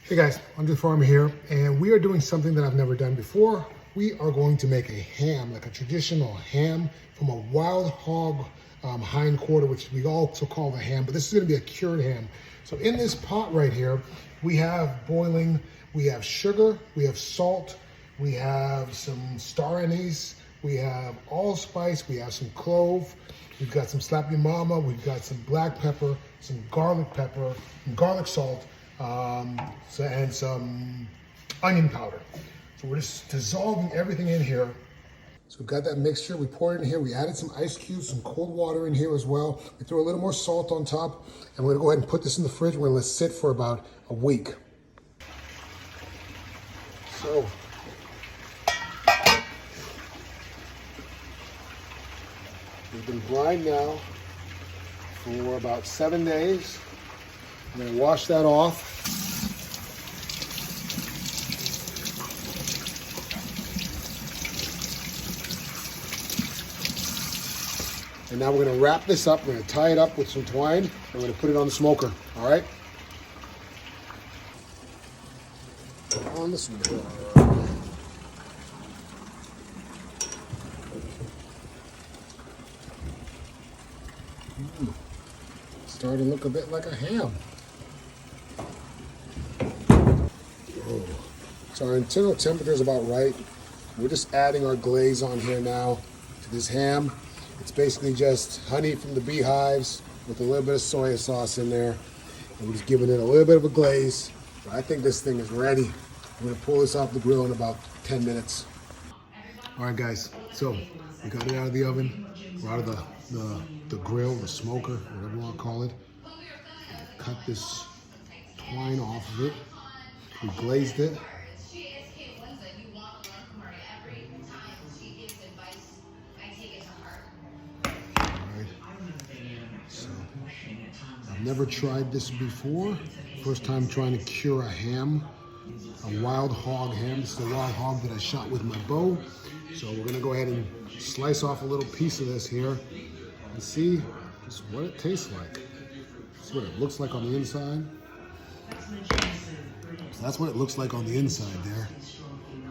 Hey guys, Andrethefarmer here, and we are doing something that I've never done before. We are going to make a ham, like a traditional ham from a wild hog hind quarter, which we also call the ham, but this is gonna be a cured ham. So in this pot right here, we have boiling, we have sugar, we have salt, we have some star anise, we have allspice, we have some clove, we've got some slap your mama, we've got some black pepper, some garlic pepper, and garlic salt, and some onion powder. So we're just dissolving everything in here. So we've got that mixture, we poured it in here, we added some ice cubes, some cold water in here as well. We threw a little more salt on top, and we're gonna go ahead and put this in the fridge. We're gonna let it sit for about a week. So, we've been brine now for about 7 days. I'm gonna wash that off. And now we're gonna wrap this up. We're gonna tie it up with some twine, and we're gonna put it on the smoker, all right? On the smoker. Starting to look a bit like a ham. Oh. So our internal temperature is about right. We're just adding our glaze on here now to this ham. It's basically just honey from the beehives with a little bit of soy sauce in there. And we're just giving it a little bit of a glaze. So I think this thing is ready. I'm gonna pull this off the grill in about 10 minutes. All right, guys, so we got it out of the oven. We're out of the grill, the smoker, whatever you want to call it. Cut this twine off of it. We glazed it. Alright. So, I've never tried this before. First time trying to cure a ham. A wild hog ham. This is a wild hog that I shot with my bow. So we're gonna go ahead and slice off a little piece of this here and see just what it tastes like. See what it looks like on the inside. So that's what it looks like on the inside there.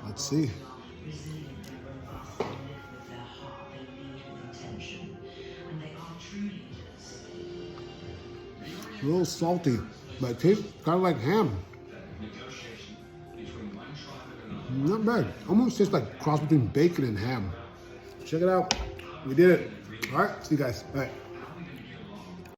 Let's see. A little salty, but it tastes kind of like ham. Not bad. Almost tastes like a cross between bacon and ham. Check it out. We did it. All right. See you guys. All right.